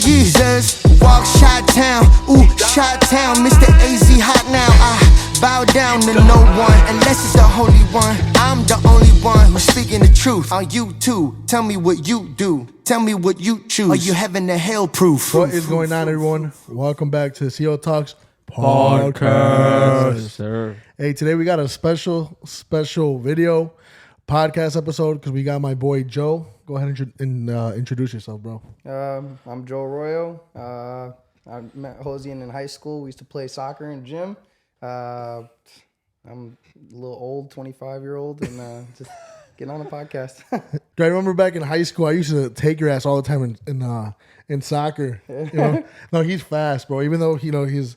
Jesus, walk Chi-Town, ooh, Chi-Town, Mr. AZ hot now. I bow down to no one, unless it's the Holy One. I'm the only one who's speaking the truth. Are you too? Tell me what you do. Tell me what you choose. Are you heaven to hell proof? What is going on, everyone? Welcome back to the CO Talks podcast. Yes, sir. Hey, today we got a special video podcast episode because we got my boy Joe. Go ahead and introduce yourself, bro. I'm Joe ARROYO. I met Hosian in high school. We used to play soccer in gym. I'm a little old, 25-year-old, and just getting on the podcast. I remember back in high school, I used to take your ass all the time in soccer. You know? No, he's fast, bro. Even though he's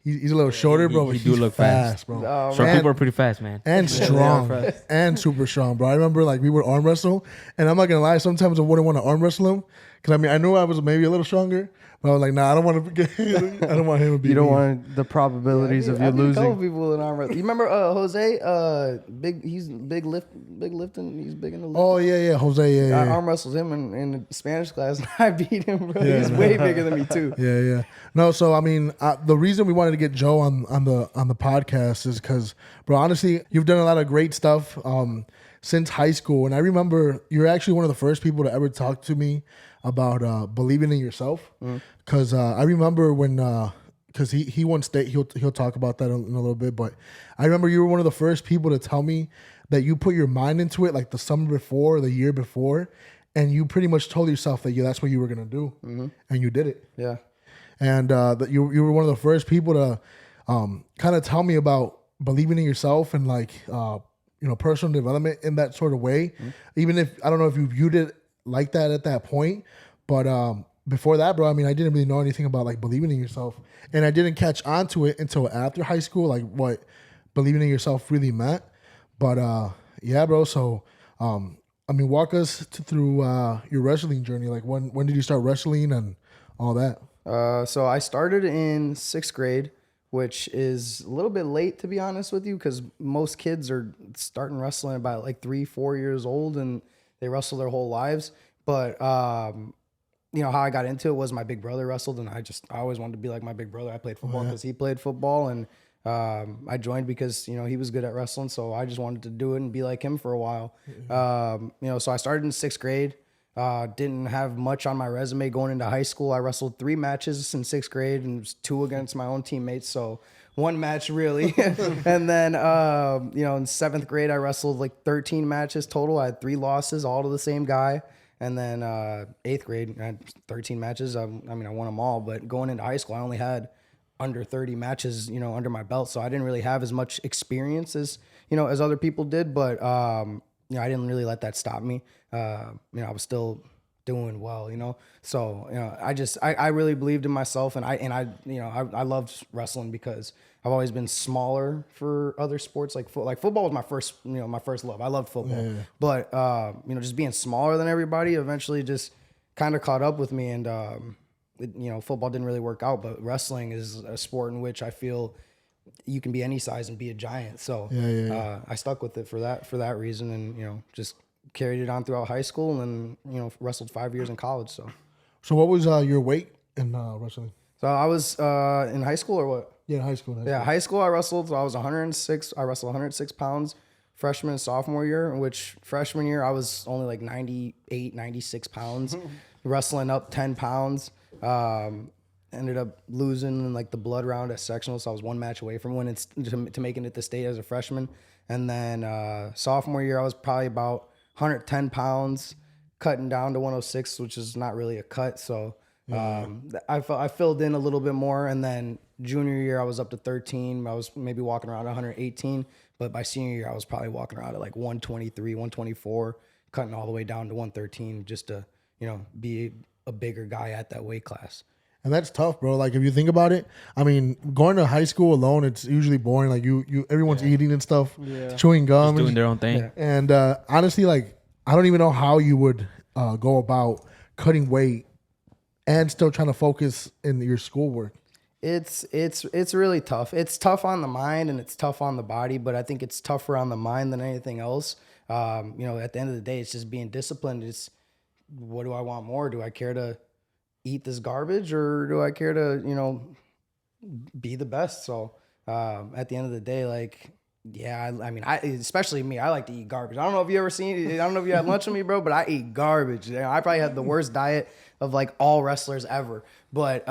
a little shorter, bro. But he's look fast, bro. Short people are pretty fast, man. And strong. And super strong, bro. I remember we would arm wrestle, and I'm not gonna lie, sometimes I wouldn't want to arm wrestle him because I knew I was maybe a little stronger, but I was like, nah, I don't want to get. I don't want him to be. You don't want the probabilities of you losing. A couple people in arm wrestling. You remember Jose? He's big lifting. He's big in the lift. Oh yeah, Jose. Yeah. I arm wrestled him in the Spanish class, and I beat him, bro. Yeah, he's way bigger than me too. Yeah. No, so the reason we wanted to get Joe on the podcast is because, bro, honestly, you've done a lot of great stuff since high school, and I remember you're actually one of the first people to ever talk to me about believing in yourself. Because I remember when, because he once he'll talk about that in a little bit, but I remember you were one of the first people to tell me that you put your mind into it like the summer before, the year before, and you pretty much told yourself that that's what you were gonna do, and you did it. Yeah. And that you were one of the first people to kind of tell me about believing in yourself and personal development in that sort of way. Even if I don't know if you viewed it like that at that point, but before that, bro, I didn't really know anything about believing in yourself, and I didn't catch on to it until after high school, what believing in yourself really meant. But yeah, bro. So walk us through your wrestling journey. When did you start wrestling and all that? So I started in 6th grade, which is a little bit late, to be honest with you, because most kids are starting wrestling about 3-4 years old, and they wrestle their whole lives. But how I got into it was my big brother wrestled, and I always wanted to be like my big brother. I played football because he played football, and I joined because he was good at wrestling, so I just wanted to do it and be like him for a while. So I started in 6th grade. Didn't have much on my resume going into high school. I wrestled 3 matches in 6th grade, and it was 2 against my own teammates, so 1 match really. And then in 7th grade I wrestled 13 matches total. I had 3 losses, all to the same guy. And then 8th grade I had 13 matches. I won them all, but going into high school I only had under 30 matches under my belt, so I didn't really have as much experience as as other people did. But I didn't really let that stop me. I was still doing well, So I really believed in myself, and I loved wrestling because I've always been smaller for other sports. Football was my first love. I loved football, but just being smaller than everybody eventually just kind of caught up with me, and football didn't really work out. But wrestling is a sport in which I feel you can be any size and be a giant. So I stuck with it for that reason, and just carried it on throughout high school, and then wrestled 5 years in college. So what was your weight in wrestling? So I was in high school, or what? Yeah, high school. High school I wrestled. So I was 106. I wrestled 106 pounds freshman and sophomore year, in which freshman year I was only 98, 96 pounds, wrestling up 10 pounds. Ended up losing in the blood round at sectional, so I was 1 match away from winning to making it to state as a freshman. And then sophomore year I was probably about 110 pounds, cutting down to 106, which is not really a cut. So I filled in a little bit more. And then junior year, I was up to 13. I was maybe walking around 118. But by senior year, I was probably walking around at 123, 124, cutting all the way down to 113 just to, be a bigger guy at that weight class. And that's tough, bro. If you think about it, going to high school alone, it's usually boring. Everyone's eating and stuff, chewing gum, just doing their own thing. Yeah. And honestly, I don't even know how you would go about cutting weight and still trying to focus in your schoolwork. It's really tough. It's tough on the mind and it's tough on the body, but I think it's tougher on the mind than anything else. At the end of the day, it's just being disciplined. It's what do I want more? Do I care to eat this garbage, or do I care to, be the best? So at the end of the day, like, yeah, I mean, especially me, I like to eat garbage. I don't know if you ever seen, I don't know if you had lunch with me, bro, but I eat garbage. I probably had the worst diet of like all wrestlers ever. But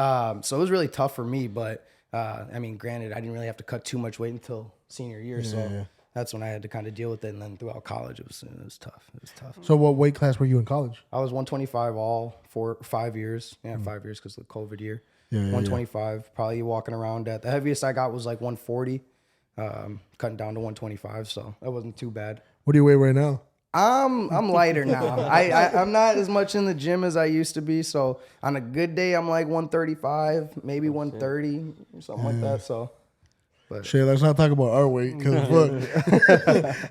so it was really tough for me. But I mean, granted, I didn't really have to cut too much weight until senior year. So that's when I had to kind of deal with it. And then throughout college, it was tough. It was tough. So what weight class were you in college? I was 125 all for 5 years. Yeah, 5 years because of the COVID year. 125, probably walking around at the heaviest I got was like 140, cutting down to 125. So that wasn't too bad. What do you weigh right now? I'm lighter now. I'm not as much in the gym as I used to be. So on a good day, I'm like 135, maybe 130 or something like that. So, but Shit, let's not talk about our weight, cause look,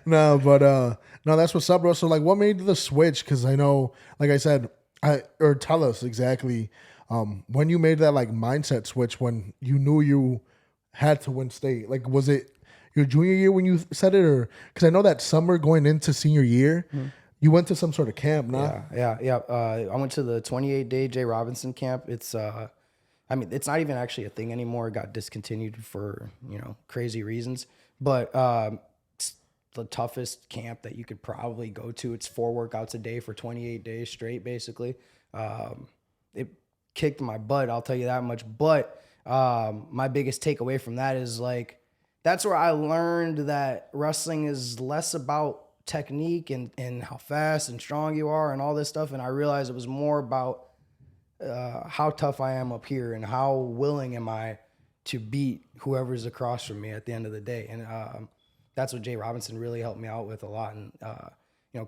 no, that's what's up, bro. So like, what made the switch? Cause I know, like I said, or tell us exactly, when you made that like mindset switch, when you knew you had to win state. Like, was it your junior year when you said it, or because I know that summer going into senior year, you went to some sort of camp, no? Yeah. I went to the 28-day Jay Robinson camp. It's I mean, it's not even actually a thing anymore. It got discontinued for, crazy reasons. But it's the toughest camp that you could probably go to. It's 4 workouts a day for 28 days straight, basically. It kicked my butt, I'll tell you that much. But my biggest takeaway from that is like, that's where I learned that wrestling is less about technique and how fast and strong you are and all this stuff. And I realized it was more about how tough I am up here and how willing am I to beat whoever's across from me at the end of the day. And that's what Jay Robinson really helped me out with a lot. And,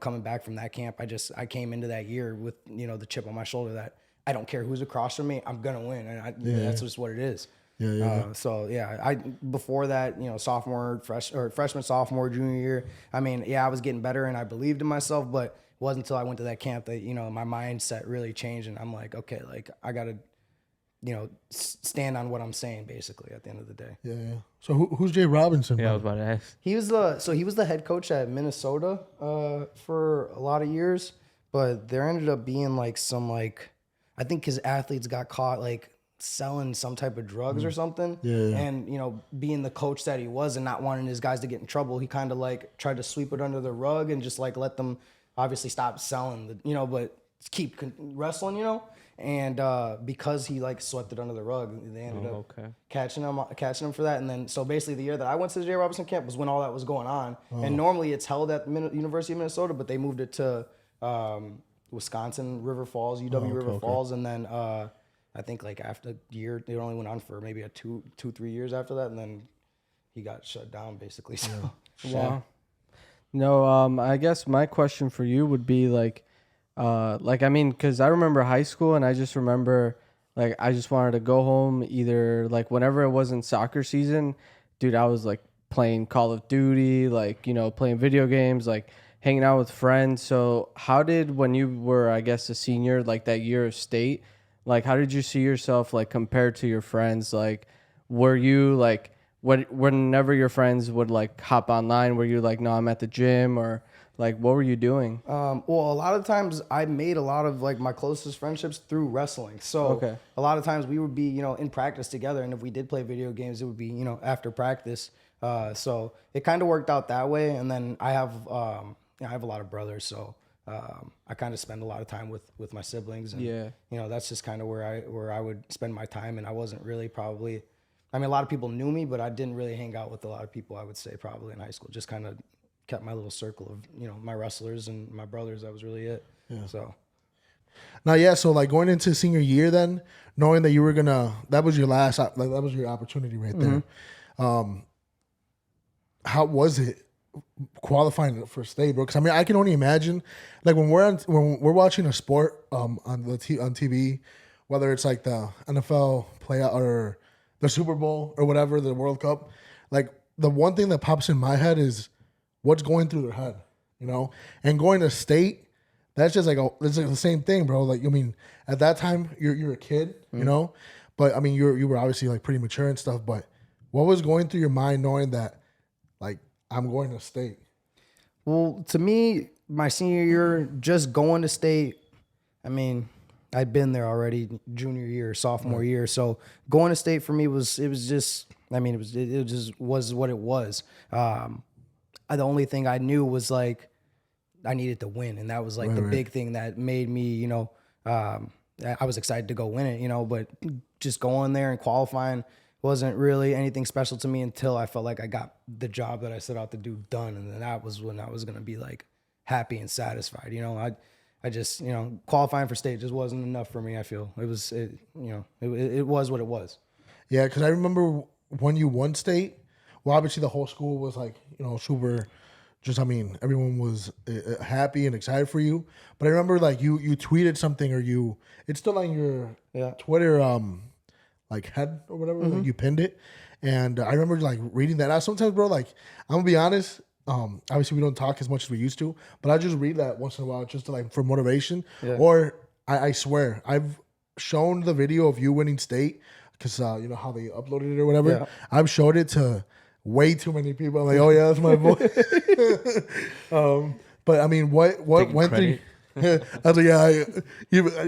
coming back from that camp, I came into that year with, the chip on my shoulder that I don't care who's across from me, I'm going to win. And that's just what it is. I before that, freshman, sophomore, junior year, I mean, I was getting better and I believed in myself, but it wasn't until I went to that camp that, my mindset really changed and I'm like, okay, like I got to, stand on what I'm saying basically at the end of the day. Yeah. So who's Jay Robinson? Yeah, I was about to ask. He was the head coach at Minnesota for a lot of years, but there ended up being like some I think his athletes got caught like selling some type of drugs or something. And, being the coach that he was and not wanting his guys to get in trouble, he kind of like tried to sweep it under the rug and just like let them obviously stop selling, but keep wrestling, and because he like swept it under the rug, they ended up catching him for that. And then, so basically the year that I went to the Jay Robinson camp was when all that was going on. And normally it's held at the University of Minnesota, but they moved it to Wisconsin, River Falls, UW River Falls. And then I think like after a year, it only went on for maybe 2-3 years after that. And then he got shut down basically. So, Wow. No, I guess my question for you would be I mean, because I remember high school and I just remember like I just wanted to go home either like whenever it wasn't soccer season, dude, I was like playing Call of Duty, like, playing video games, like hanging out with friends. So how did, when you were, I guess, a senior, like that year of state, like how did you see yourself like compared to your friends? Like, were you like, whenever your friends would like hop online, were you like, no, I'm at the gym, or like what were you doing? Well, a lot of times I made a lot of like my closest friendships through wrestling. So a lot of times we would be, in practice together. And if we did play video games, it would be, after practice. So it kind of worked out that way. And then I have a lot of brothers. So I kind of spend a lot of time with my siblings. And, that's just kind of where I would spend my time. And I wasn't really probably, I mean, a lot of people knew me, but I didn't really hang out with a lot of people, I would say, probably in high school. Just kind of kept my little circle of, my wrestlers and my brothers. That was really it. Yeah. So. Now, so like going into senior year then, knowing that you were that was your last, that was your opportunity right there. How was it qualifying for state, bro? Because I mean, I can only imagine, like when we're watching a sport on TV, whether it's like the NFL playoff or the Super Bowl or whatever, the World Cup, like the one thing that pops in my head is what's going through their head, and going to state, that's just like it's like the same thing, bro. Like, I mean, at that time you're a kid, but I mean, you were obviously like pretty mature and stuff, but what was going through your mind knowing that like I'm going to state? Well, to me, my senior year, just going to state, I mean, I'd been there already junior year, sophomore year. So going to state for me it just was what it was. The only thing I knew was like I needed to win, and that was like the big thing that made me, I was excited to go win it, but just going there and qualifying wasn't really anything special to me until I felt like I got the job that I set out to do done. And then that was when I was going to be like happy and satisfied. I just, qualifying for state just wasn't enough for me. I feel it was what it was. Yeah. Cause I remember when you won state, well, obviously the whole school was like, super everyone was happy and excited for you. But I remember like you tweeted something it's still on your Twitter, like head or whatever, like you pinned it. And I remember like reading that. Now sometimes, bro, like I'm gonna be honest, obviously we don't talk as much as we used to, but I just read that once in a while just to like for motivation. Yeah. Or I swear I've shown the video of you winning state because you know how they uploaded it or whatever. Yeah. I've showed it to way too many people. I'm like, oh yeah, that's my boy. But I mean, what went through? I was like,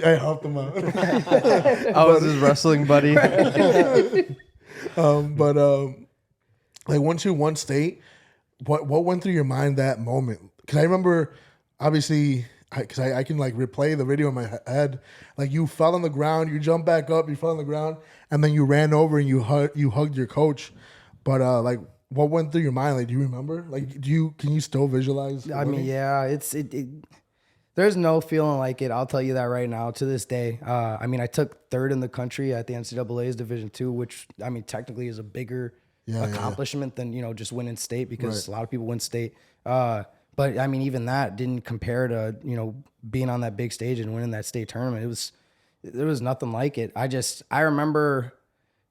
I helped him out. I was his wrestling buddy. Like once you won state, what went through your mind that moment? Because I remember, obviously, because I can like replay the video in my head. Like you fell on the ground, you jumped back up, you fell on the ground, and then you ran over and you hugged your coach. But like, what went through your mind? Like, do you remember? Like, can you still visualize? I mean, yeah, there's no feeling like it. I'll tell you that right now. To this day, I mean, I took third in the country at the NCAA's Division II, which I mean, technically is a bigger accomplishment than just winning state because a lot of people win state. But I mean, even that didn't compare to being on that big stage and winning that state tournament. There was nothing like it. I remember.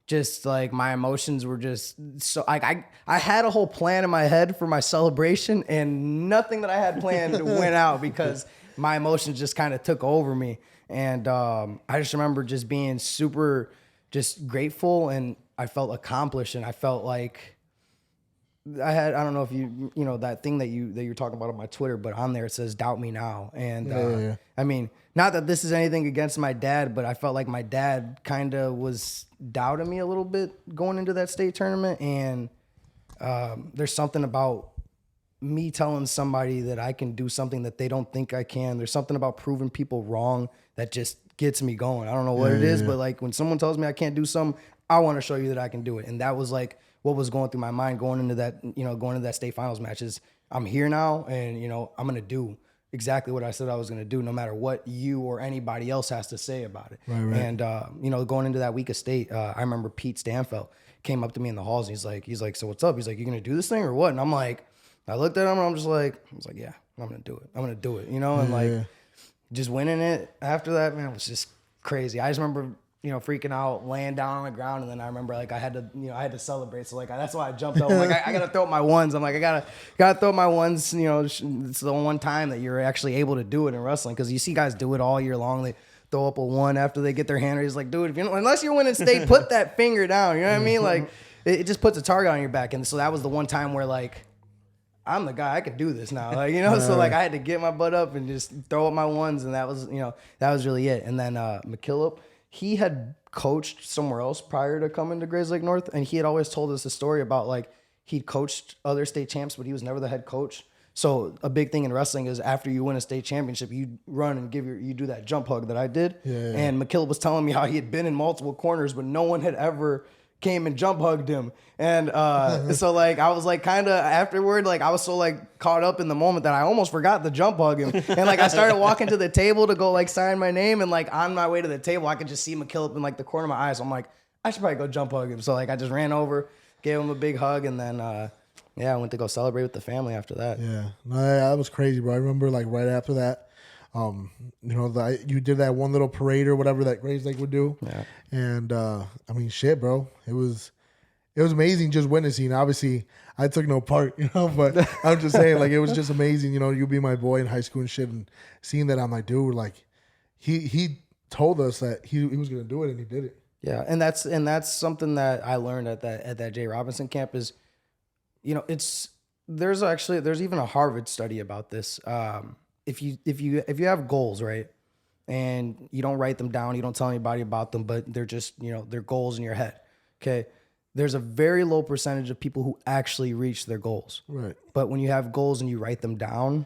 Just like my emotions were just so I had a whole plan in my head for my celebration and nothing that I had planned went out because my emotions just kind of took over me. And I just remember just being super just grateful and I felt accomplished and I felt like I don't know if you know that thing that you're talking about on my Twitter, but on there it says doubt me now. And I mean, not that this is anything against my dad, but I felt like my dad kind of was doubting me a little bit going into that state tournament. And there's something about me telling somebody that I can do something that they don't think I can. There's something about proving people wrong that just gets me going. I don't know what it is, but like when someone tells me I can't do something, I want to show you that I can do it. And that was like what was going through my mind going into that state finals match is I'm here now and, I'm going to do exactly what I said I was going to do no matter what you or anybody else has to say about it. Right. And, going into that week of state, I remember Pete Stanfeld came up to me in the halls and he's like, so what's up? He's like, you going to do this thing or what? And I'm like, I looked at him and I was like, yeah, I'm going to do it. I'm going to do it, and just winning it after that, man, was just crazy. I just remember, freaking out, laying down on the ground, and then I remember like I had to celebrate. So like that's why I jumped up. I'm like I gotta throw up my ones. I'm like I gotta throw up my ones. It's the one time that you're actually able to do it in wrestling because you see guys do it all year long. They throw up a one after they get their hand raised. Like, dude, unless you're winning state, put that finger down. You know what I mean? Like it just puts a target on your back. And so that was the one time where like I'm the guy, I can do this now. Like, so like I had to get my butt up and just throw up my ones, and that was really it. And then McKillop, he had coached somewhere else prior to coming to Grays Lake North, and he had always told us a story about like he'd coached other state champs, but he was never the head coach. So a big thing in wrestling is after you win a state championship, you run and you do that jump hug that I did. Yeah. And McKillop was telling me how he had been in multiple corners, but no one had ever came and jump hugged him. And so like I was like kind of afterward, like I was so like caught up in the moment that I almost forgot to jump hug him. And like I started walking to the table to go like sign my name, and like on my way to the table I could just see McKillop in like the corner of my eye. So I'm like, I should probably go jump hug him. So like I just ran over, gave him a big hug, and then I went to go celebrate with the family after that. Yeah, no, that was crazy, bro. I remember like right after that, you did that one little parade or whatever that Grays Lake would do. Yeah. And I mean, shit, bro. It was amazing just witnessing. Obviously, I took no part, but I'm just saying, like, it was just amazing, you be my boy in high school and shit, and seeing that I'm like, dude, like, he told us that he was gonna do it, and he did it. Yeah, and that's something that I learned at that Jay Robinson camp is, there's even a Harvard study about this. If you have goals, right, and you don't write them down, you don't tell anybody about them, but they're just, they're goals in your head. Okay. There's a very low percentage of people who actually reach their goals. Right. But when you have goals and you write them down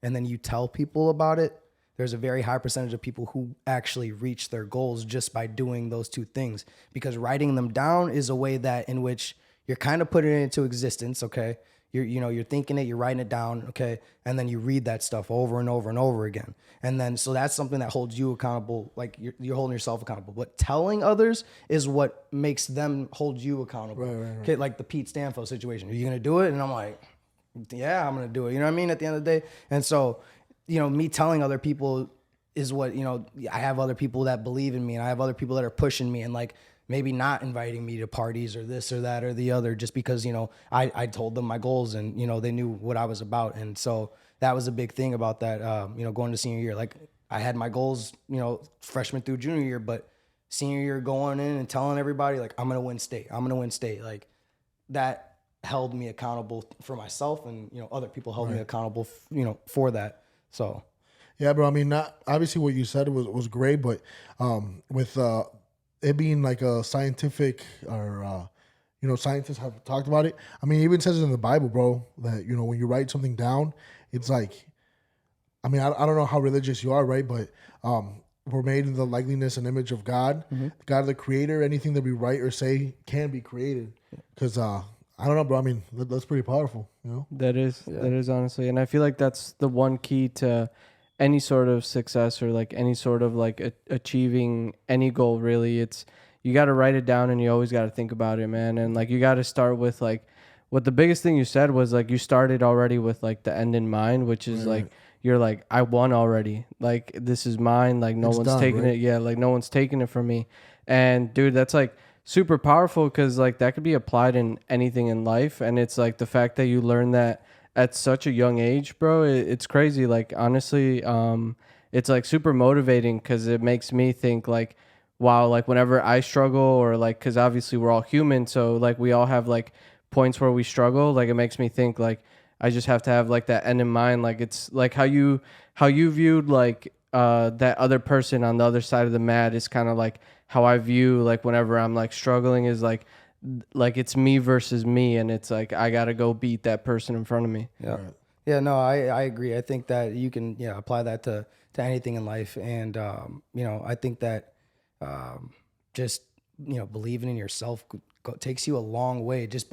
and then you tell people about it, there's a very high percentage of people who actually reach their goals just by doing those two things. Because writing them down is a way that in which you're kind of putting it into existence, okay? You're thinking it, you're writing it down, okay? And then you read that stuff over and over and over again. And then, so that's something that holds you accountable, like you're holding yourself accountable. But telling others is what makes them hold you accountable. Right. Okay, like the Pete Stanfield situation. Are you going to do it? And I'm like, yeah, I'm going to do it. You know what I mean? At the end of the day. And so, me telling other people is what, I have other people that believe in me, and I have other people that are pushing me, and like maybe not inviting me to parties or this or that or the other, just because, I told them my goals and, they knew what I was about. And so that was a big thing about that, going to senior year. Like I had my goals, freshman through junior year, but senior year going in and telling everybody like, I'm going to win state. Like that held me accountable for myself, and, other people held me accountable, for that. So. Yeah, bro. I mean, not obviously what you said was great, but with it being like a scientific or scientists have talked about it. I mean, it even says it in the Bible, bro, that when you write something down, it's like, I mean, I don't know how religious you are, right? But we're made in the likeness and image of God, God the Creator. Anything that we write or say can be created. Because I don't know, bro. I mean, that's pretty powerful, That is honestly, and I feel like that's the one key to any sort of success, or like any sort of like achieving any goal. Really, it's you got to write it down, and you always got to think about it, man. And like you got to start with like what the biggest thing you said was like you started already with like the end in mind, which is like you're like, I won already. Like this is mine. Like no one's taking it. Yeah, like no one's taking it from me. And dude, that's like super powerful, because like that could be applied in anything in life. And it's like the fact that you learn that at such a young age, bro, it's crazy. Like honestly, it's like super motivating, because it makes me think like, wow, like whenever I struggle, or like, because obviously we're all human, so like we all have like points where we struggle. Like it makes me think like I just have to have like that end in mind. Like it's like how you viewed like that other person on the other side of the mat is kind of like how I view like whenever I'm like struggling, is like it's me versus me, and it's like I gotta go beat that person in front of me. Yeah. Right. Yeah, no, I agree. I think that you can apply that to anything in life. And I think that just believing in yourself takes you a long way. Just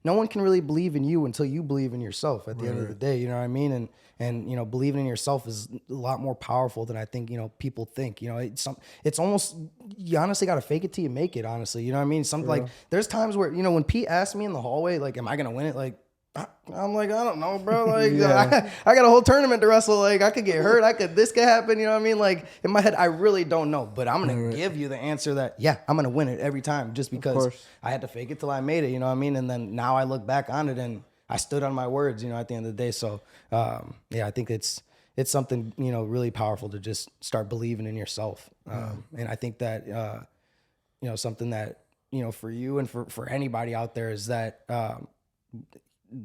no one can really believe in you until you believe in yourself at the end of the day, you know what I mean? And believing in yourself is a lot more powerful than I think people think. It's almost, you honestly got to fake it till you make it, honestly, you know what I mean? Like there's times where when Pete asked me in the hallway like, am I gonna win it, like I'm like, I don't know, bro. Like, I got a whole tournament to wrestle. Like, I could get hurt. This could happen. You know what I mean? Like, in my head, I really don't know. But I'm going to give you the answer that, I'm going to win it every time, just because I had to fake it till I made it. You know what I mean? And then now I look back on it and I stood on my words, at the end of the day. So, I think it's something, really powerful to just start believing in yourself. And I think that, something that, for you and for anybody out there is that,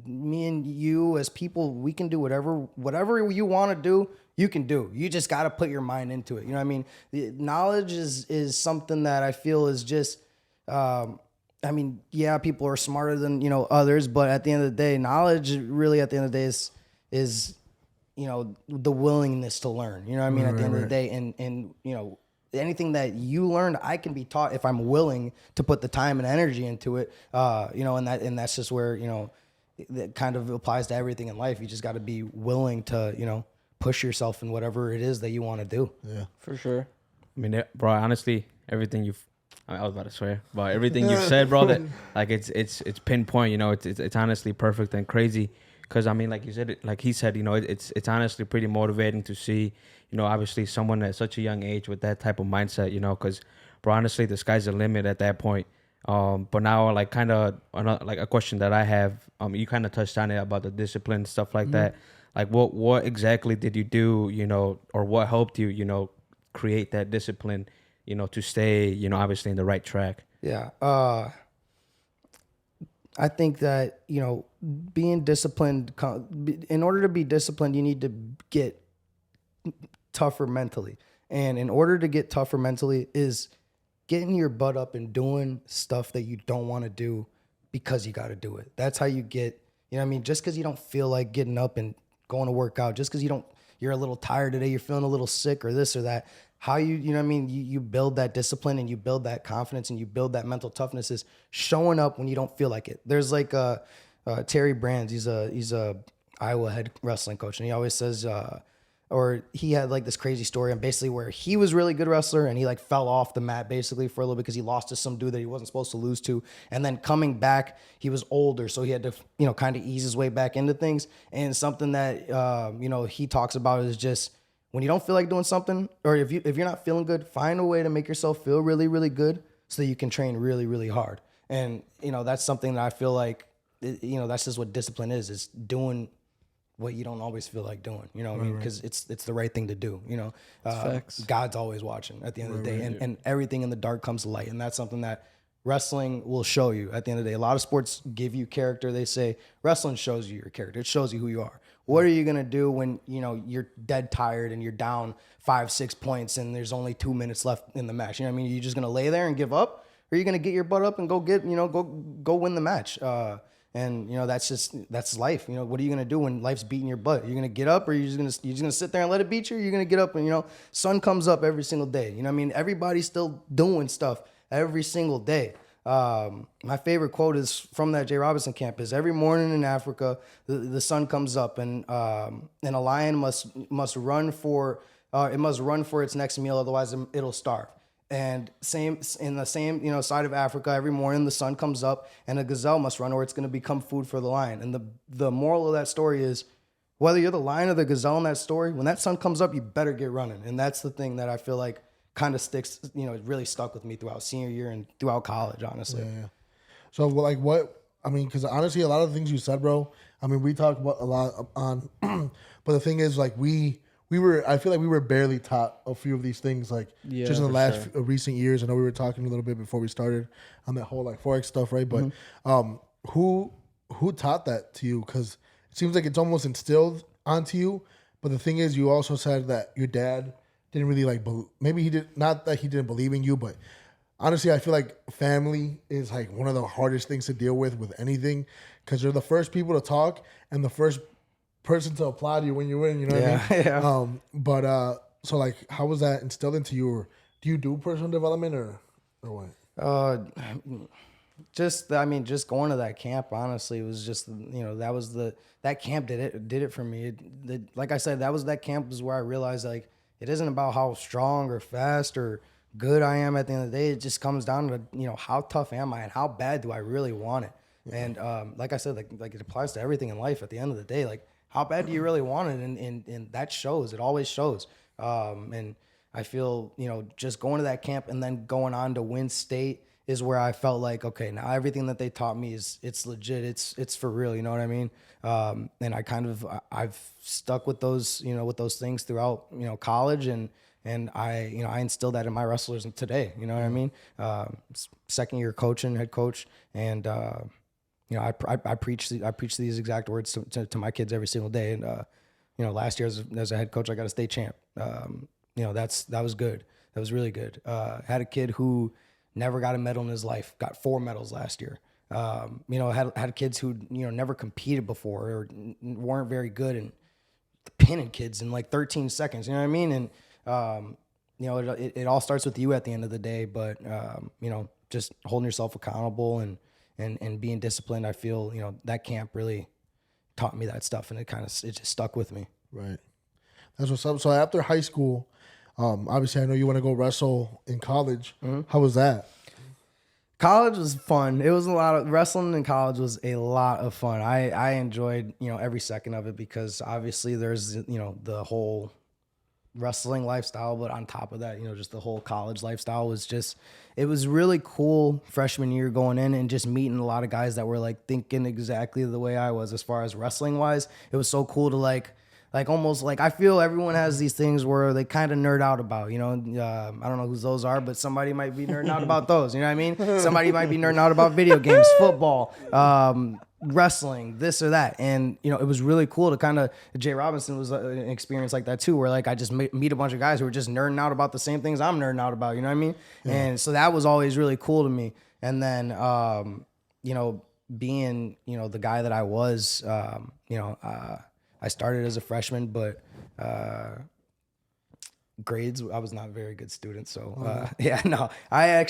me and you as people, we can do whatever you want to do, you can do. You just got to put your mind into it. You know what I mean? The knowledge is something that I feel is just, people are smarter than, others, but at the end of the day, knowledge really at the end of the day is the willingness to learn, you know what I mean? At the end of the day, and anything that you learned, I can be taught if I'm willing to put the time and energy into it, and that's just where, that kind of applies to everything in life. You just got to be willing to, push yourself in whatever it is that you want to do. Yeah, for sure. I mean, bro, honestly, everything I was about to swear, but everything you've said, bro, that like it's pinpoint, it's honestly perfect and crazy. Cause I mean, like you said, like he said, it's honestly pretty motivating to see, obviously someone at such a young age with that type of mindset, cause bro, honestly, the sky's the limit at that point. But now, like, kind of like a question that I have, you kind of touched on it about the discipline, stuff like that. Like, what exactly did you do, or what helped you, create that discipline, to stay, obviously in the right track? Yeah. I think that, being disciplined, in order to be disciplined, you need to get tougher mentally. And in order to get tougher mentally is getting your butt up and doing stuff that you don't want to do because you got to do it. That's how you get, you know what I mean? Just because you don't feel like getting up and going to work out, just because you're a little tired today, you're feeling a little sick or this or that, how you know what I mean? You build that discipline and you build that confidence and you build that mental toughness is showing up when you don't feel like it. There's like Terry Brands, he's a Iowa head wrestling coach, and he always says, or he had like this crazy story and basically where he was really good wrestler and he like fell off the mat basically for a little bit because he lost to some dude that he wasn't supposed to lose to. And then coming back, he was older. So he had to, you know, kind of ease his way back into things. And something that, you know, he talks about is just when you don't feel like doing something, or if you're not feeling good, find a way to make yourself feel really, really good so that you can train really, really hard. And, you know, that's something that I feel like, you know, that's just what discipline is doing what you don't always feel like doing, you know what I mean? Because it's the right thing to do, you know? God's always watching at the end of the day, and everything in the dark comes to light. And that's something that wrestling will show you at the end of the day. A lot of sports give you character. They say wrestling shows you your character. It shows you who you are. What are you going to do when, you know, you're dead tired and you're down 5-6 points and there's only 2 minutes left in the match? You know what I mean? Are you just going to lay there and give up? Or are you going to get your butt up and go get, you know, go win the match? And, you know, that's life. You know, what are you going to do when life's beating your butt? You're going to get up, or you're just going to sit there and let it beat you? Or you're going to get up and, you know, sun comes up every single day. You know what I mean? Everybody's still doing stuff every single day. My favorite quote is from that Jay Robinson camp is every morning in Africa, the sun comes up and a lion must run for its next meal. Otherwise it'll starve. And same in the same, you know, side of Africa, every morning the sun comes up and a gazelle must run or it's going to become food for the lion. And the moral of that story is whether you're the lion or the gazelle in that story, when that sun comes up, you better get running. And that's the thing that I feel like kind of sticks, you know, it really stuck with me throughout senior year and throughout college, honestly. Yeah. So like what, I mean, because honestly, a lot of the things you said, bro, I mean, we talked about a lot on, but the thing is like I feel like we were barely taught a few of these things, like just in the last recent years. I know we were talking a little bit before we started on that whole like Forex stuff, right? But who taught that to you? Because it seems like it's almost instilled onto you. But the thing is, you also said that your dad didn't really like, maybe he did, not that he didn't believe in you, but honestly, I feel like family is like one of the hardest things to deal with anything, because they're the first people to talk and the first person to applaud you when you win, you know what I mean? Yeah. But so like, how was that instilled into you? Or do you do personal development or what? Just going to that camp, honestly, was just, you know, that camp did it for me. Like I said, that camp was where I realized like it isn't about how strong or fast or good I am at the end of the day. It just comes down to, you know, how tough am I and how bad do I really want it? Yeah. And like I said, like it applies to everything in life at the end of the day. Like, how bad do you really want it? And that shows. It always shows. And I feel, you know, just going to that camp and then going on to win state is where I felt like, okay, now everything that they taught me it's legit. It's for real. You know what I mean? And I've stuck with those, you know, with those things throughout, you know, college and I instilled that in my wrestlers today. You know what I mean? Second year head coach, and you know, I preach these exact words to my kids every single day. And you know, last year as a head coach, I got a state champ. You know, that was good. That was really good. Had a kid who never got a medal in his life, got 4 medals last year. You know, had kids who, you know, never competed before or weren't very good and pinning kids in like 13 seconds. You know what I mean? And you know, it all starts with you at the end of the day. But you know, just holding yourself accountable and being disciplined. I feel, you know, that camp really taught me that stuff, and it just stuck with me. Right. That's what's up. So after high school, obviously I know you want to go wrestle in college. Mm-hmm. How was that? College was fun. It was wrestling in college was a lot of fun. I enjoyed, you know, every second of it, because obviously there's, you know, the whole wrestling lifestyle, but on top of that, you know, just the whole college lifestyle it was really cool freshman year going in and just meeting a lot of guys that were like thinking exactly the way I was as far as wrestling wise. It was so cool to like almost like, I feel everyone has these things where they kind of nerd out about, you know, I don't know who those are, but somebody might be nerding out about those, you know what I mean? Somebody might be nerding out about video games, football, wrestling, this or that. And, you know, it was really cool to kind of, Jay Robinson was an experience like that too, where like I just meet a bunch of guys who were just nerding out about the same things I'm nerding out about, you know what I mean? Yeah. And so that was always really cool to me. And then, you know, being, you know, the guy that I was, you know, I started as a freshman, but grades, I was not a very good student. So yeah, no, I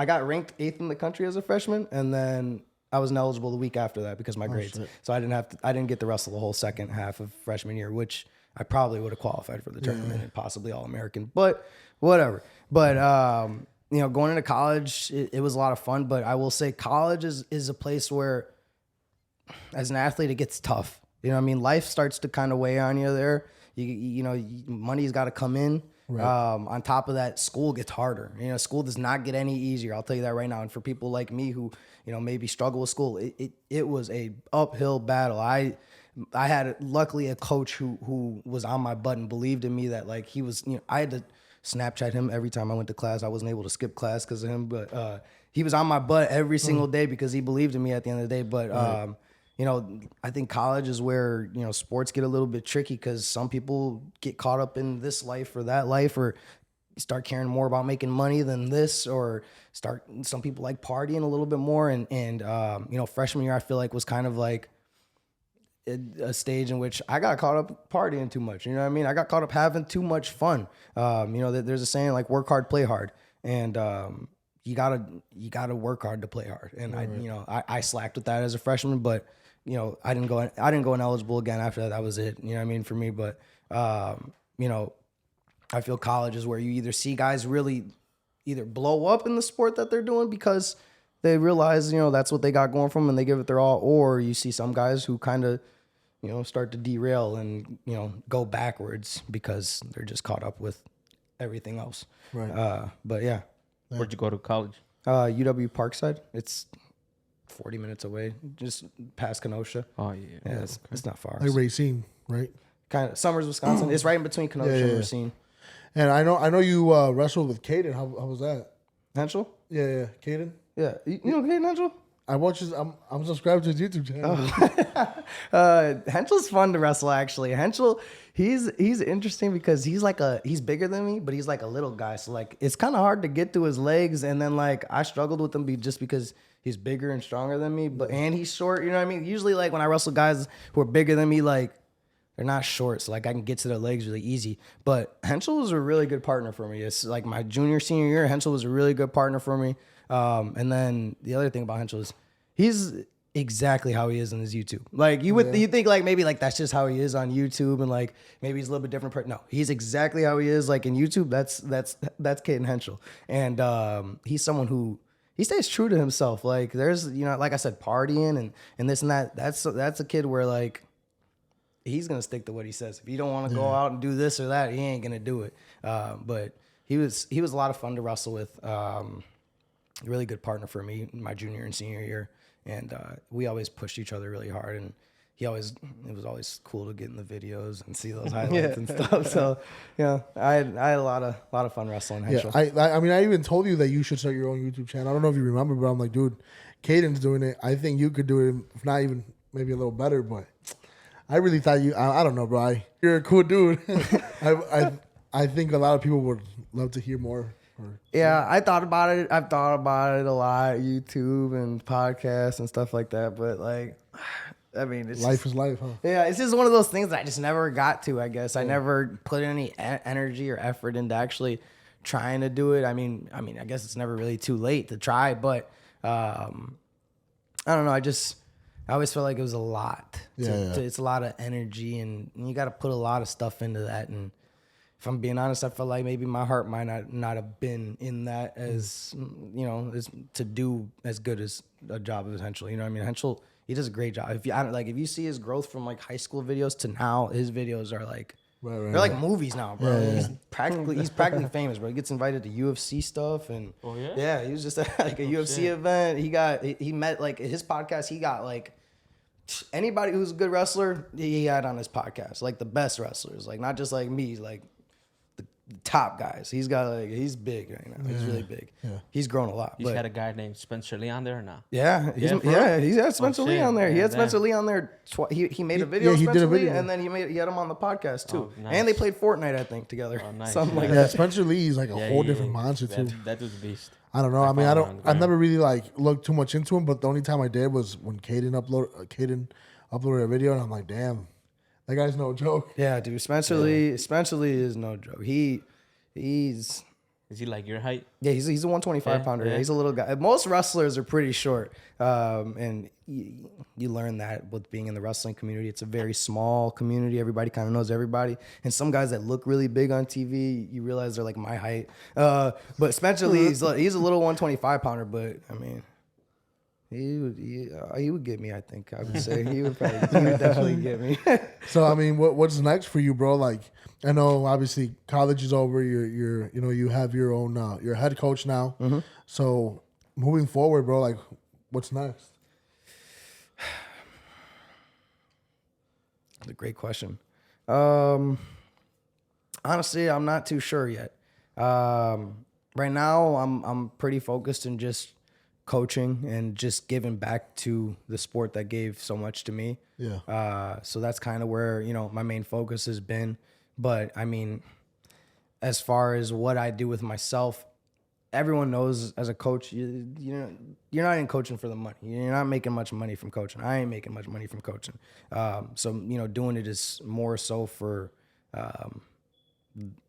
got ranked 8th in the country as a freshman, and then I was ineligible the week after that because of my grades. Shit. So I didn't get to wrestle the whole second half of freshman year, which I probably would have qualified for the tournament and possibly All-American, but whatever. But you know, going into college, it was a lot of fun. But I will say, college is a place where, as an athlete, it gets tough. You know what I mean? Life starts to kind of weigh on you there. You know, money's got to come in. Right. On top of that, school gets harder. You know, school does not get any easier. I'll tell you that right now. And for people like me who, you know, maybe struggle with school, it was a uphill battle. I had luckily a coach who was on my butt and believed in me that like he was, you know, I had to Snapchat him every time I went to class. I wasn't able to skip class because of him, but he was on my butt every single day because he believed in me at the end of the day. But right. You know, I think college is where, you know, sports get a little bit tricky because some people get caught up in this life or that life, or start caring more about making money than this, or some people like partying a little bit more. And you know, freshman year, I feel like was kind of like a stage in which I got caught up partying too much. You know what I mean? I got caught up having too much fun. You know, there's a saying like work hard, play hard. And, you gotta work hard to play hard. And right. You know, I slacked with that as a freshman, but you know, I didn't go ineligible again after that. That was it. You know what I mean? For me, but, you know, I feel college is where you either see guys really either blow up in the sport that they're doing because they realize, you know, that's what they got going for them and they give it their all, or you see some guys who kind of, you know, start to derail and, you know, go backwards because they're just caught up with everything else. Right. But yeah. Where'd you go to college? UW Parkside. It's 40 minutes away, just past Kenosha. Oh yeah, yeah, it's not far. Like Racine, right? Kind of Summers, Wisconsin. It's right in between Kenosha and Racine. And I know you wrestled with Cayden. How was that? Henschel? Yeah, Cayden. Yeah, you know Cayden Henschel? I watch his. I'm subscribed to his YouTube channel. Henschel's fun to wrestle. Actually, Henschel, he's interesting because he's bigger than me, but he's like a little guy. So like it's kind of hard to get to his legs, and then like I struggled with him just because he's bigger and stronger than me, and he's short. You know what I mean? Usually like when I wrestle guys who are bigger than me, like they're not short, so like I can get to their legs really easy. But Henschel was a really good partner for me. It's like my senior year, Henschel was a really good partner for me. And then the other thing about Henschel is he's exactly how he is on his YouTube. Like you think like maybe like that's just how he is on YouTube, and like maybe he's a little bit different. No, he's exactly how he is like in YouTube. That's Cayden Henschel, and he's someone who he stays true to himself. Like there's, you know, like I said, partying and this and that. That's a kid where like he's gonna stick to what he says. If you don't want to go out and do this or that, he ain't gonna do it. But he was a lot of fun to wrestle with. Really good partner for me my junior and senior year, and we always pushed each other really hard. And it was always cool to get in the videos and see those highlights and stuff. So yeah, I had a lot of fun wrestling Henschel. Yeah, I mean, I even told you that you should start your own YouTube channel. I don't know if you remember, but I'm like, dude, Cayden's doing it. I think you could do it, if not even maybe a little better. But I really thought I don't know, bro. You're a cool dude. I think a lot of people would love to hear more. Yeah, I thought about it. I've thought about it a lot, YouTube and podcasts and stuff like that. But like, I mean, it's life is life, huh? Yeah, it's just one of those things that I just never got to. I guess I never put any energy or effort into actually trying to do it. I mean, I guess it's never really too late to try, but I don't know. I always felt like it was a lot. It's a lot of energy, and you got to put a lot of stuff into that. And if I'm being honest, I felt like maybe my heart might not have been in that as, you know, as to do as good as a job as Henschel. You know what I mean? Henschel, he does a great job. If you see his growth from like high school videos to now, his videos are like they're like movies now, bro. Yeah. He's practically famous, bro. He gets invited to UFC stuff, and he was just at like a UFC event. He met like his podcast. He got like anybody who's a good wrestler he had on his podcast, like the best wrestlers, like not just like me, like top guys. He's big right now. He's really big. Yeah. He's grown a lot. He's had a guy named Spencer Lee on there or not? Yeah, he's had Spencer Lee on there. He had Spencer Lee on there. He made a video of Spencer Lee, and then he had him on the podcast too. Oh, nice. And they played Fortnite, I think, together. Oh, nice. Something like Yeah, that. Spencer Lee is like a whole different monster too. That was a beast. I don't know. I mean, I've never really like looked too much into him, but the only time I did was when Cayden uploaded a video, and I'm like, damn, that guy's no joke. Yeah, dude. Spencer Lee is no joke. He's Is he like your height? Yeah, he's a 125 pounder. yeah. He's a little guy. Most wrestlers are pretty short, and you learn that with being in the wrestling community. It's a very small community. Everybody kind of knows everybody, and some guys that look really big on TV, you realize they're like my height. But Spencer Lee, he's a little 125 pounder, but I mean, he would get me. I think I would say he would definitely get me. So I mean, what's next for you, bro? Like, I know obviously college is over. You have your own your head coach now. Mm-hmm. So moving forward, bro, like, what's next? That's a great question. Honestly, I'm not too sure yet. Right now, I'm pretty focused in just coaching and just giving back to the sport that gave so much to me. Yeah. So that's kind of where, my main focus has been. But I mean, as far as what I do with myself, everyone knows as a coach, you're not in coaching for the money. You're not making much money from coaching. I ain't making much money from coaching. So, doing it is more so for,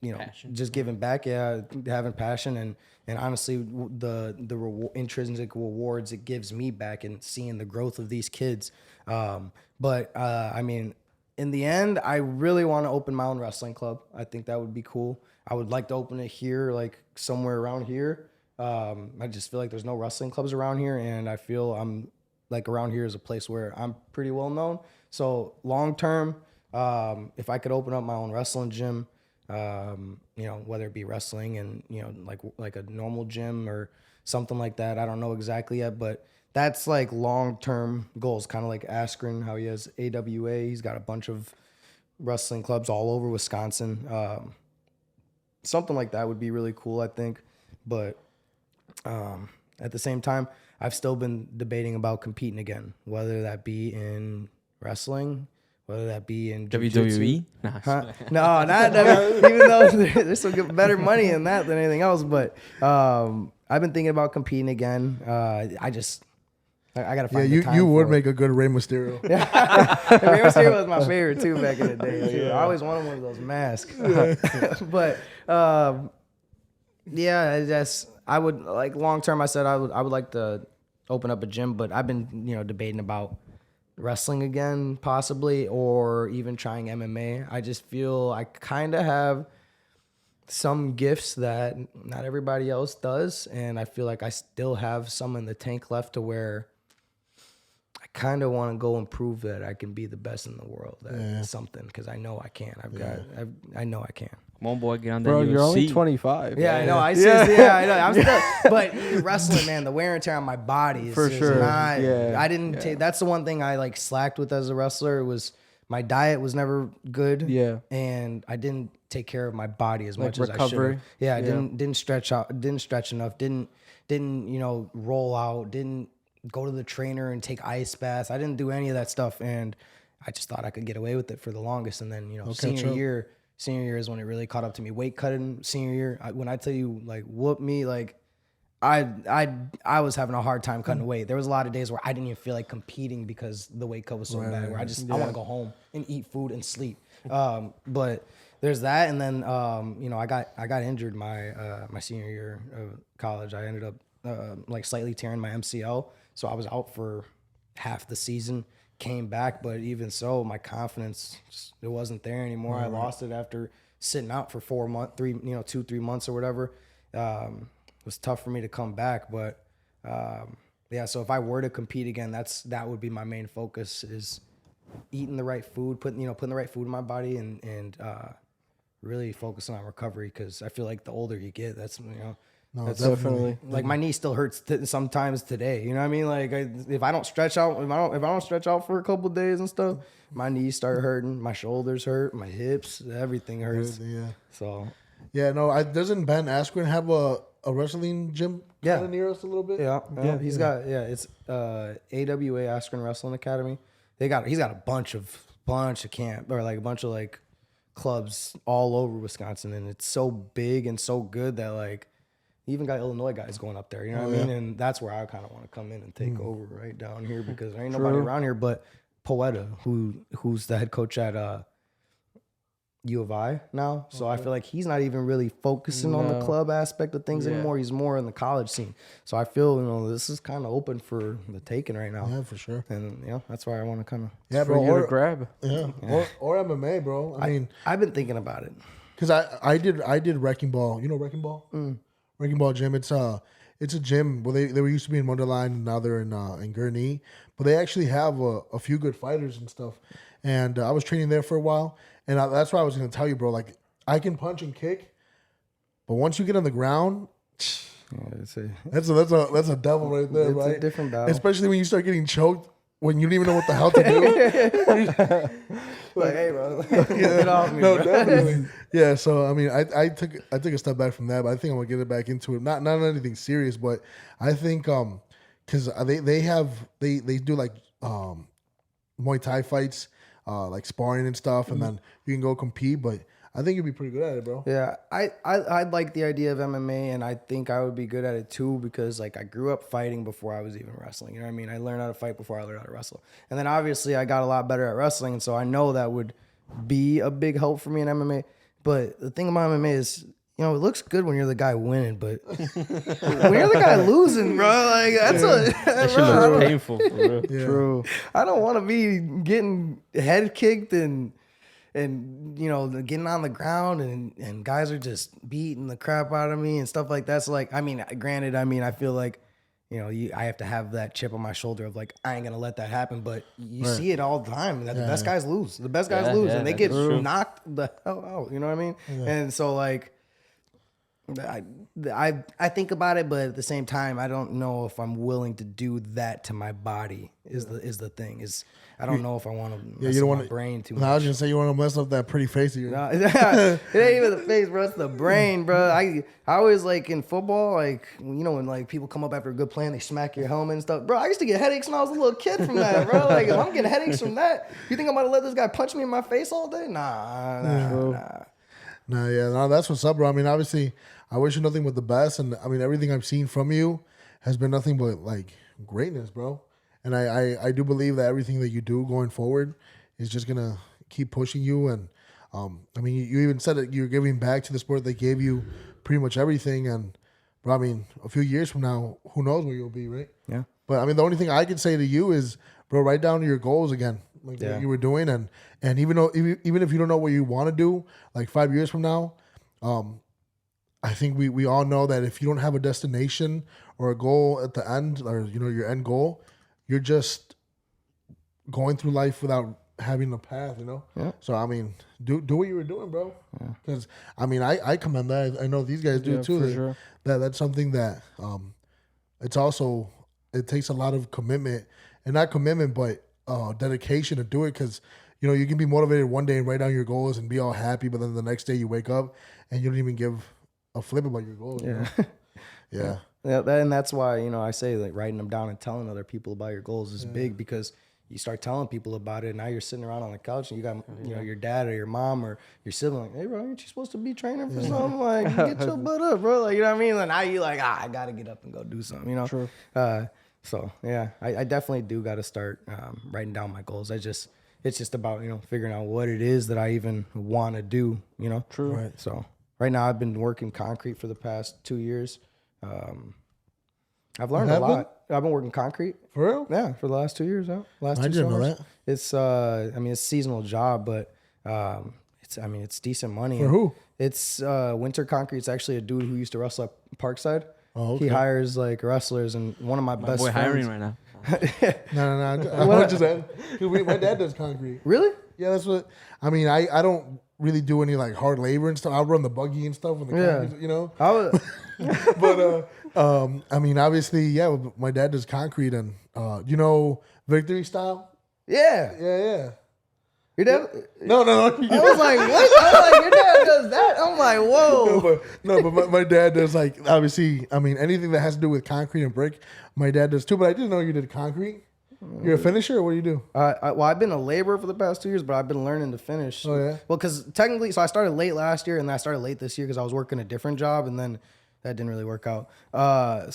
Passion. just giving back, having passion and honestly the intrinsic rewards it gives me back and seeing the growth of these kids. But I mean, in the end, I really want to open my own wrestling club. I think that would be cool. I would like to open it here, like somewhere around here. I just feel like there's no wrestling clubs around here, and I feel I'm like around here is a place where I'm pretty well known. So long term, if I could open up my own wrestling gym, whether it be wrestling and, like a normal gym or something like that. I don't know exactly yet, but that's like long-term goals, kind of like Askren, how he has AWA. He's got a bunch of wrestling clubs all over Wisconsin. Something like that would be really cool, I think. But at the same time, I've still been debating about competing again, whether that be in wrestling, whether that be in WWE? Nah. Huh? No, not WWE. Even though there's some better money in that than anything else. But I've been thinking about competing again. I gotta find the time. You would for make a good Rey Mysterio. Rey Mysterio was my favorite too back in the day. Too. I always wanted one of those masks. But I would like long term. I said I would like to open up a gym, but I've been debating about wrestling again, possibly, or even trying MMA. I just feel I kind of have some gifts that not everybody else does, and I feel like I still have some in the tank left to where I kind of want to go and prove that I can be the best in the world at something, because I know I can. I know I can. Come on, boy, get on that Bro, UFC. you're only 25. Yeah, I know. I know. I'm still, but wrestling, man, the wear and tear on my body is For just sure. not. Yeah. I didn't take. That's the one thing I like slacked with as a wrestler. Was my diet was never good. Yeah. And I didn't take care of my body as much as I recovery. should. Yeah, I didn't stretch out. Didn't stretch enough. Didn't roll out. Didn't go to the trainer and take ice baths. I didn't do any of that stuff, and I just thought I could get away with it for the longest. And then senior year is when it really caught up to me. Weight cutting senior year, when I tell you like whoop me, like I was having a hard time cutting weight. There was a lot of days where I didn't even feel like competing because the weight cut was so bad. Where I want to go home and eat food and sleep. But there's that, and then I got injured my senior year of college. I ended up like slightly tearing my MCL, so I was out for half the season. Came back, but even so, my confidence it wasn't there anymore. I lost it after sitting out for 4 months, 2-3 months or whatever. It was tough for me to come back, but so if I were to compete again, that would be my main focus, is eating the right food, putting the right food in my body, and really focusing on recovery, because I feel like the older you get, that's that's definitely. Like my knee still hurts sometimes today. You know what I mean? Like if I don't stretch out, if I don't stretch out for a couple of days and stuff, my knees start hurting, my shoulders hurt, my hips, everything hurts. Yeah. So Yeah, no, doesn't Ben Askren have a wrestling gym kind of near us a little bit? Yeah. He's got it's AWA Askren Wrestling Academy. He's got a bunch of camp or like a bunch of like clubs all over Wisconsin, and it's so big and so good that like he even got Illinois guys going up there. You know what I mean? And that's where I kind of want to come in and take over right down here because there ain't nobody around here but Poeta, who's the head coach at U of I now. So I feel like he's not even really focusing on the club aspect of things anymore. He's more in the college scene. So I feel, this is kind of open for the taking right now. Yeah, for sure. And that's why I want to kind of bro, you to grab. Yeah. Or MMA, bro. I mean, I've been thinking about it. because I did Wrecking Ball. You know Wrecking Ball? Wrecking Ball gym. It's a gym. Well, they were used to be in Wonderland, and now they're in Gurnee. But they actually have a few good fighters and stuff. And I was training there for a while, and that's why I was going to tell you, bro. Like, I can punch and kick, but once you get on the ground, that's a devil right there, right? It's a different battle. Especially when you start getting choked when you don't even know what the hell to do. Like, hey, bro, get off me. No, bro. definitely. Yeah. So I mean, I took a step back from that, but I think I'm gonna get it back into it. Not anything serious, but I think because they do like Muay Thai fights, like sparring and stuff, and then you can go compete. But I think you'd be pretty good at it, bro. Yeah, I like the idea of MMA, and I think I would be good at it too because like I grew up fighting before I was even wrestling. You know what I mean? I learned how to fight before I learned how to wrestle, and then obviously I got a lot better at wrestling, and so I know that would be a big help for me in MMA. But the thing about MMA is, it looks good when you're the guy winning, but when you're the guy losing, bro, like that shit looks painful. For real. Yeah. True. I don't want to be getting head kicked and getting on the ground and guys are just beating the crap out of me and stuff like that. So like, granted, I feel like, I have to have that chip on my shoulder of like, I ain't going to let that happen. But you see it all the time that the best guys lose. The best guys lose and they get knocked the hell out. You know what I mean? Yeah. And so like, I think about it, but at the same time, I don't know if I'm willing to do that to my body. Is the thing I don't know if I want to mess up my brain too much. I was gonna say you want to mess up that pretty face of yours. No, it ain't even the face, bro. It's the brain, bro. I always like in football, like when like people come up after a good play and they smack your helmet and stuff, bro. I used to get headaches when I was a little kid from that, bro. Like if I'm getting headaches from that, you think I'm gonna let this guy punch me in my face all day? Nah. No, that's what's up, bro. I mean, obviously, I wish you nothing but the best, and I mean, everything I've seen from you has been nothing but like greatness, bro. And I do believe that everything that you do going forward is just gonna keep pushing you. And I mean, you even said that you're giving back to the sport that gave you pretty much everything. And bro, I mean, a few years from now, who knows where you'll be, right? Yeah. But I mean, the only thing I can say to you is, bro, write down your goals again, like what you were doing, and even if you don't know what you want to do, like 5 years from now, I think we all know that if you don't have a destination or a goal at the end, or your end goal, you're just going through life without having a path, Yeah. So I mean, do what you were doing, bro. Because I mean, I commend that. I know these guys do too. For sure. That's something that it takes a lot of commitment, and not commitment, but dedication to do it. Because you can be motivated one day and write down your goals and be all happy, but then the next day you wake up and you don't even give a flip about your goals. Yeah. Yeah, and that's why I say like writing them down and telling other people about your goals is big, because you start telling people about it, and now you're sitting around on the couch and you got your dad or your mom or your sibling like, hey bro, aren't you supposed to be training for something? Like get your butt up, bro. Like, you know what I mean? And now you like, I gotta get up and go do something. True. So yeah, I definitely do got to start writing down my goals. It's just about figuring out what it is that I even want to do. True. Right. So right now I've been working concrete for the past 2 years. I've learned a lot. I've been working concrete. For real? Yeah, for the last 2 years now. Last I 2 didn't know summers. that. It's it's a seasonal job, but it's decent money. For who? It's Winter Concrete. It's actually a dude who used to wrestle at Parkside. Oh, okay. He hires like wrestlers, and one of my best boy friends. hiring right now. No. I was just saying. My dad does concrete. Really? Yeah, that's what. I mean, I don't really do any like hard labor and stuff. I run the buggy and stuff when the concrete, I was, But I mean, obviously, my dad does concrete, and Victory Style. yeah. Yeah. Your dad? No. I was like, what? I was like, your dad does that? I'm like, whoa. But my dad does, like, obviously, I mean, anything that has to do with concrete and brick, my dad does too. But I didn't know you did concrete. You're a finisher, or what do you do? Well, I've been a laborer for the past 2 years, but I've been learning to finish. Oh, yeah? Well, because technically, so I started late last year, and then I started late this year because I was working a different job, and then that didn't really work out. I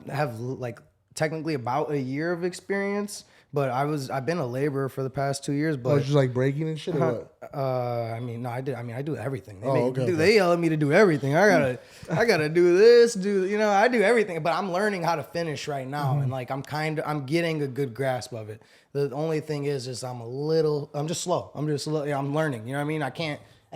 have like technically about a year of experience, but I've been a laborer for the past 2 years. But Just like breaking and shit, or what? I mean, no, I do everything. Okay. They yell at me to do everything. I gotta do this, I do everything. But I'm learning how to finish right now, and like I'm getting a good grasp of it. The only thing is I'm just slow. Yeah, I'm learning. You know what I mean? I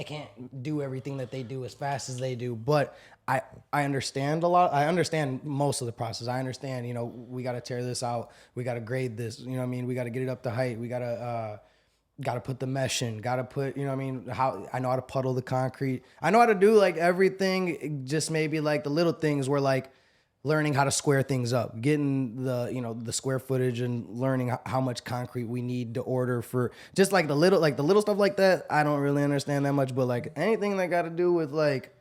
can't do everything that they do as fast as they do, but I understand a lot. I understand most of the process. I understand, we got to tear this out. We got to grade this. You know what I mean? We got to get it up to height. We got to put the mesh in. Got to put, how I know how to puddle the concrete. I know how to do like everything. Just maybe like the little things where like learning how to square things up, getting the square footage and learning how much concrete we need to order for just like the little stuff like that. I don't really understand that much, but like anything that got to do with like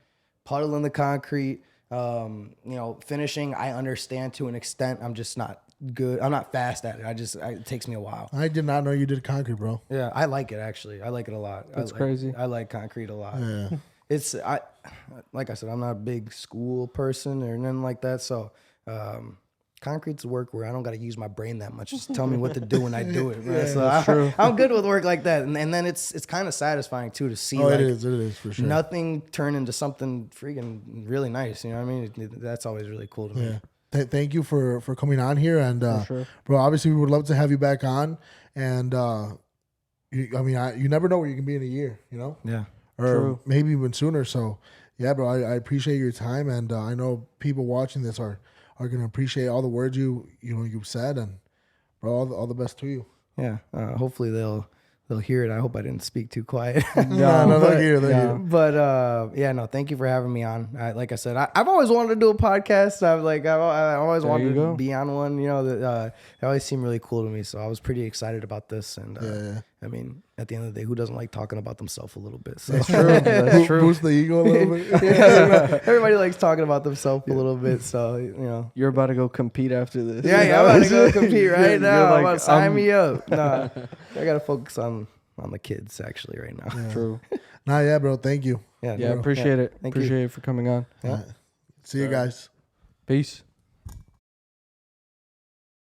puddling the concrete, finishing, I understand to an extent. I'm just not good. I'm not fast at it. It takes me a while. I did not know you did concrete, bro. Yeah, I like it actually. I like it a lot. That's crazy. I like concrete a lot. Yeah. Like I said, I'm not a big school person or nothing like that. So, concrete's work where I don't got to use my brain that much. Just tell me what to do when I do it. Right? So I'm good with work like that. And then it's kind of satisfying too to see. It is for sure. Nothing turn into something freaking really nice. You know what I mean? That's always really cool to me. Yeah. Thank you for coming on here, and bro, obviously we would love to have you back on. And you never know where you can be in a year, Yeah. or maybe even sooner. So yeah, bro, I appreciate your time, and I know people watching this are gonna appreciate all the words you've said, and bro, all the best to you. Yeah. Hopefully they'll hear it. I hope I didn't speak too quiet. No, they'll hear it. But thank you for having me on. Like I said, I've always wanted to do a podcast. I always wanted to be on one. They always seem really cool to me. So I was pretty excited about this. And I mean, at the end of the day, who doesn't like talking about themselves a little bit? So. That's true. That's true. Boost the ego a little bit. Everybody likes talking about themselves a little bit. So you're about to go compete after this. Yeah, I'm about to go compete right now. Like, I'm about to sign me up. Nah, I gotta focus on the kids actually right now. Yeah. True. Yeah, bro. Thank you. Yeah, appreciate it. Thank Appreciate you. it for coming on. Yeah. See you guys. Peace.